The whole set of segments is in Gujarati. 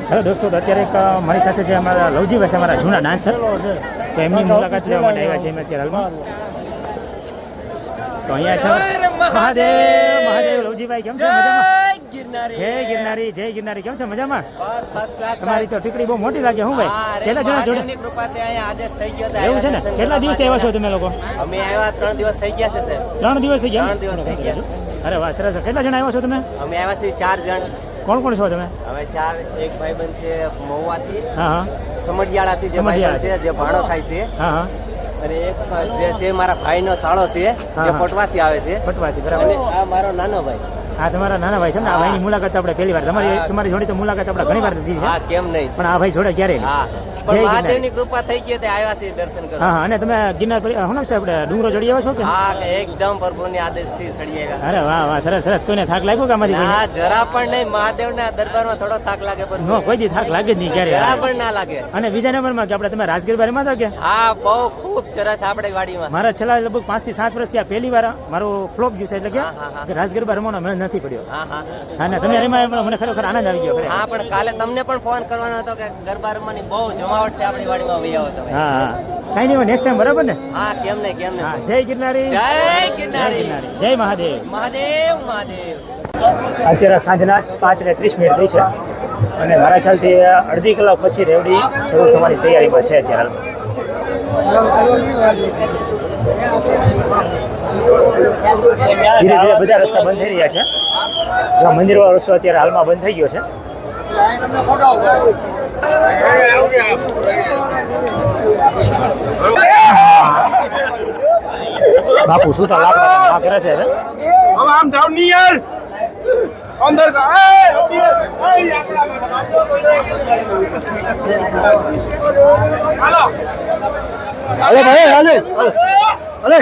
હેલો દોસ્તો, અત્યારે એક મારી સાથે જે અમારા લવજીભાઈ છે, અમારા જૂના ડાન્સર, તો એમની મુલાકાત લેવા માટે આવ્યા છે એમ અત્યારે હાલમાં. તો અહીંયા છે મહાદેવ. મહાદેવ લવજીભાઈ કેમ છે? મજામાં? જય ગિરનારી, જય ગિરનારી. કેમ છે? મજામાં? તમારી તો ટીકડી બહુ મોટી લાગે. હું ભાઈ કેટલા જણા જોડે એવું છે ને? કેટલા દિવસ આવ્યા છો તમે લોકો? અમે આવ્યા 3 દિવસ થઈ ગયા છે. 3 દિવસ થઈ ગયા? 3 દિવસ થઈ ગયા. અરે વાહ, સરસ. કેટલા જણા આવ્યા છો તમે? અમે આવ્યા છીએ 4 જણ. કોણ કોણ છો તમે? હવે 4, એક ભાઈબંધ છે મહુવાથી, હા હા, સમઢિયાળાથી જે ભાઈબંધ છે, જે ભાણો થાય છે, હા હા, અને એક જે છે મારા ભાઈનો સાળો છે, જે પટવાથી આવે છે. પટવાથી, બરાબર. અને આ મારો નાનો ભાઈ. હા, તમારા નાના ભાઈ છે ને? આ ભાઈની મુલાકાત આપણે પહેલી વાર, તમારી જોડે તો મુલાકાત આપણે ઘણી વાર લીધી છે. હા, કેમ નહીં, પણ આ ભાઈ જોડે ક્યારે? હા, પણ મહાદેવની કૃપા થઈ ગઈ તે આવ્યા છે દર્શન કરવા. હા, અને તમે ગિરનાર પર શું નામ છે આપણે ડુંગરો ચડી આવ્યા છો કે? હા, એકદમ પ્રભુની આદેશથી ચડી આવ્યા. અરે વાહ વાહ, સરસ સરસ. કોઈને થાક લાગ્યો કે આમાંથી? હા, જરા પણ નહીં. મહાદેવના દરબારમાં થોડો થાક લાગે, પણ નો કોઈ દી થાક લાગે જ નહીં ક્યારે. જરા પણ ના લાગે. અને બીજા નંબરમાં કે આપણે તમે રાજગીર બારીમાં હતા કે? હા, બહુ ખૂબ સરસ આપણે વાડીમાં. મારા છેલ્લા લગભગ 5 થી 7 વર્ષથી આ પહેલી વાર મારો ફ્લોપ ગયું છે, એટલે કે રાજગીર રમવાનો મેળ નથી પડ્યો. હા હા હા, ને તમે એમાં મને ખરેખર આનંદ આવી ગયો. હા, પણ કાલે તમને પણ ફોન કરવાનો હતો કે ગરબા રમવાની બહુ જમાવટ છે આપણી વાડીમાં, આવી આવો તમે. હા હા, કઈ નહીં, નેક્સ્ટ ટાઈમ, બરાબર ને? હા, કેમ નહીં, કેમ નહીં. હા, જય ગિરનારી, જય ગિરનારી, જય મહાદેવ. મહાદેવ મહાદેવ. અત્યારે સાંજના 5:30 થઈ છે અને મારા ખ્યાલથી અડધી કલાક પછી રેવડી શરૂ થવાની તૈયારીમાં છે અત્યારે. ધીરે ધીરે બધા રસ્તા બંધ થઈ રહ્યા છે. જો મંદિરવાળો રસ્તો અત્યારે હાલમાં બંધ થઈ ગયો છે. બાપુ શું તો લાભ કરે છે? આમ ધાવ નહીં યાર, અંદર હાલો, અરે ભાઈ, અરે અરે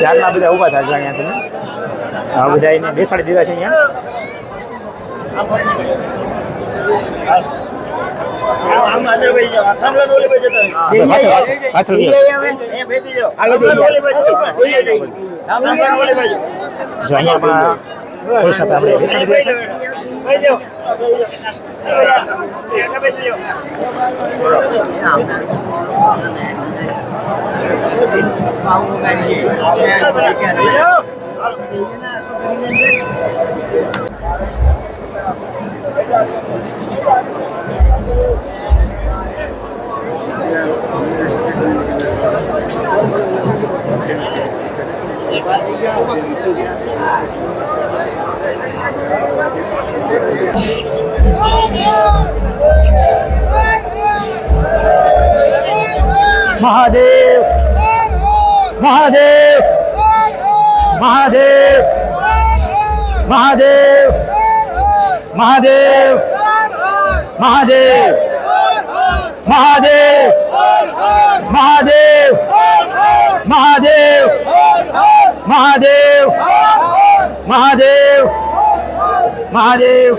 ચારના બધા ઉભા થાય અહીંયા તમે. હા, બધા એને બેસાડી દીધા છે અહીંયા. જો અહીંયા કોઈ સાથે આપણે બેસાડી દઈએ છીએ. મહાદેવ, મહાદેવ, મહાદેવ, મહાદેવ, મહાદેવ, મહાદેવ, મહાદેવ, મહાદેવ, મહાદેવ, મહાદેવ, મહાદેવ, મહાદેવ.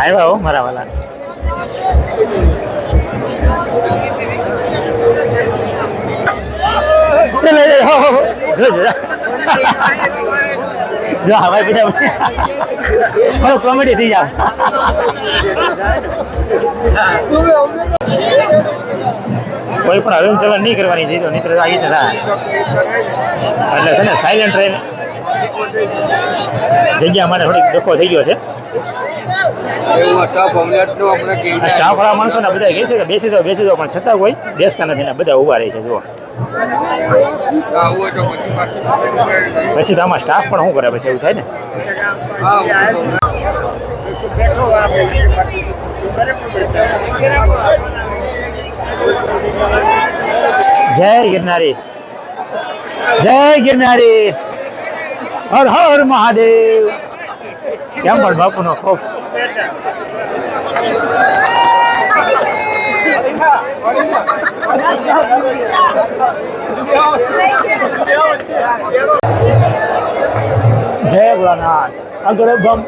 આવ્યા હો મારા વાલા. જો હવાઈ બધા કોમેડી થઈ જાવ. કોઈ પણ હલન ચલન નહીં કરવાની છે, તો નીત્ર આવી રીતે થાય. એટલે છે ને સાયલેન્ટ રહીને જગ્યા માટે થોડીક ડખો થઈ ગયો છે. સ્ટાફ વાળા માણસો ને બધા કહે છે કે બેસી જાઓ, બેસી જાઓ, પણ છતાં કોઈ બેસતા નથી ને બધા ઉભા રહે છે. જુઓ, પછી તો આમાં સ્ટાફ પણ શું કરે પછી એવું થાય ને. જય ગિરનારી, જય ગિરનારી, હર હર મહાદેવ. કેમ પણ બાપુનો ખોફ. જય ભોળાનાથ. અગ્ર ભમ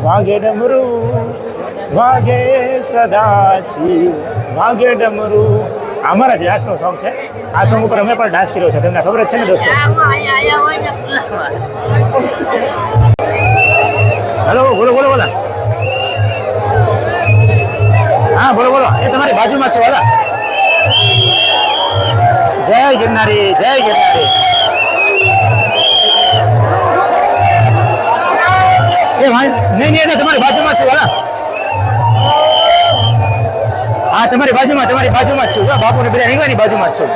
વાગે ડમરુ, વાગે સદાશિવ, વાગે ડમરુ. અમારા વ્યાસનો સોંગ છે. આ સોંગ ઉપર અમે પણ ડાન્સ કર્યો છે, તમને ખબર જ છે ને દોસ્તો. હલો, બોલો બોલો બોલો. હા બોલો બોલો. એ તમારી બાજુમાં છે વાલા. જય ગિરનારી, જય ગિરનારી. એ ભાઈ નહીં નહીં, તમારી બાજુમાં છું વાલા. હા તમારી બાજુમાં જ છું. બાપુ ને બધા નીકળવાની બાજુમાં જ છું.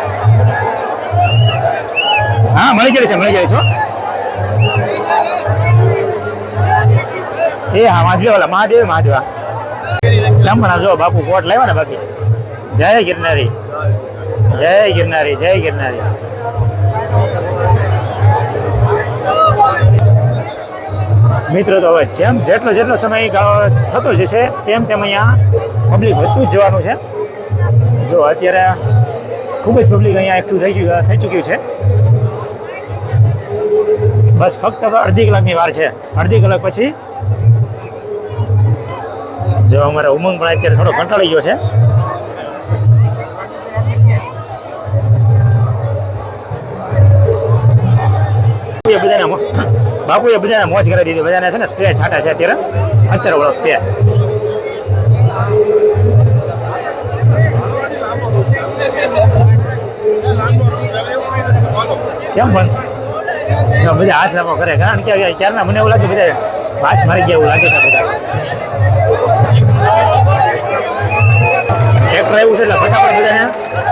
હા મળી ગયેલી છે, મળી ગયેલી છો. એ હા મહાદેવ વાલા, મહાદેવ મહાદેવ. કેમ પણ જો બાપુ કોટ લાવ્યા ને બાકી. જય ગિરનારી, જય ગિરનારી, જય ગિરનારી. મિત્રો તો હવે જેટલો સમય થતો જશે તેમ અહીંયા પબ્લિક વધતું જ જવાનું છે. જો અત્યારે ખૂબ જ પબ્લિક અહીંયા એકઠું થઈ ચૂક્યું છે. બસ ફક્ત અડધી કલાકની વાર છે. અડધી કલાક પછી જો અમારા ઉમંગ પણ અત્યારે થોડો કંટાળી ગયો છે. બાપુએ બધાને મોજ કરાવી દીધી. બધાને છે ને સ્પ્રે છાંટા છે અત્યારે વાળો સ્પ્રે. કેમ પણ બધા હાથ લાંબો કરે, કારણ કે ક્યારના મને એવું લાગે બધા વાસ મારી ગયા એવું લાગે છે. બધા ટ્રેક્ટર આવ્યું છે એટલે ફટાફટ બધાને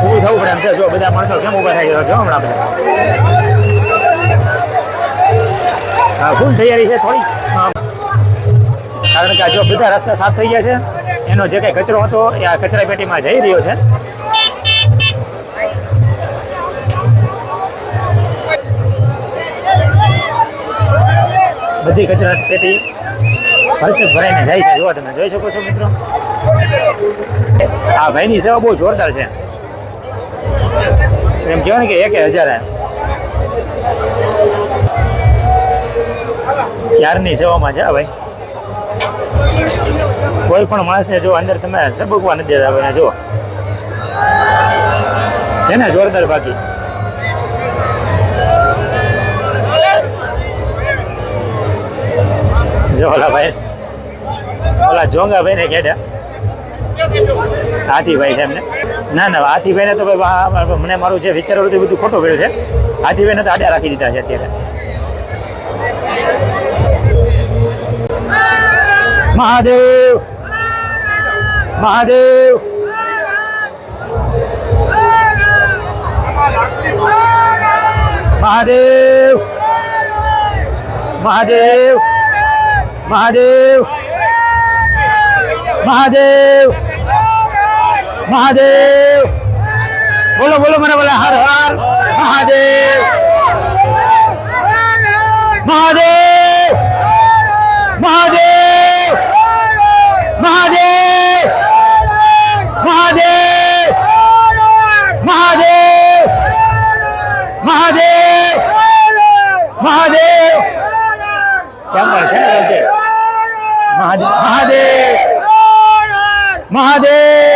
ઊભું થવું પડે એમ છે. જો બધા માણસો કેમ ઊભા થાય જો હમણાં બધા. ફૂલ તૈયારી છે થોડી, કારણ કે જો બધા રસ્તા સાફ થઈ ગયા છે. એનો જે કંઈ કચરો હતો એ આ કચરા પેટીમાં જઈ રહ્યો છે. બધી કચરા પેટી ખર્ચક ભરાઈને જાય છે. જો તમે જોઈ શકો છો મિત્રો. આ ભાઈની સેવા બહુ જોરદાર છે. એમ કહેવાય ને કે 1000 ક્યારની સેવામાં છે ભાઈ. કોઈ પણ માણસને જો અંદર તમે સબકવા નથી દેતા ભાઈ. જો છે ને જોરદાર. બાકી જો ઓલા ભાઈ, ઓલા જોંગા ભાઈ ને કેડા હાથીભાઈ છે એમને. ના હાથીભાઈ ને તો ભાઈ મને મારું જે વિચારેલું હતું બધું ખોટું પડ્યું છે. હાથીભાઈ ને તો આડ્યા રાખી દીધા છે અત્યારે. મહાદેવ મહાદેવ મહાદેવ મહાદેવ મહાદેવ મહાદેવ મહાદેવ. બોલો બોલો મને બોલા હર હર મહાદેવ મહાદેવ મહાદેવ મહાદેવ મહાદેવ મહાદેવ મહાદેવ મહાદેવ. કેમ પણ છે ને મહાદેવ મહાદેવ મહાદેવ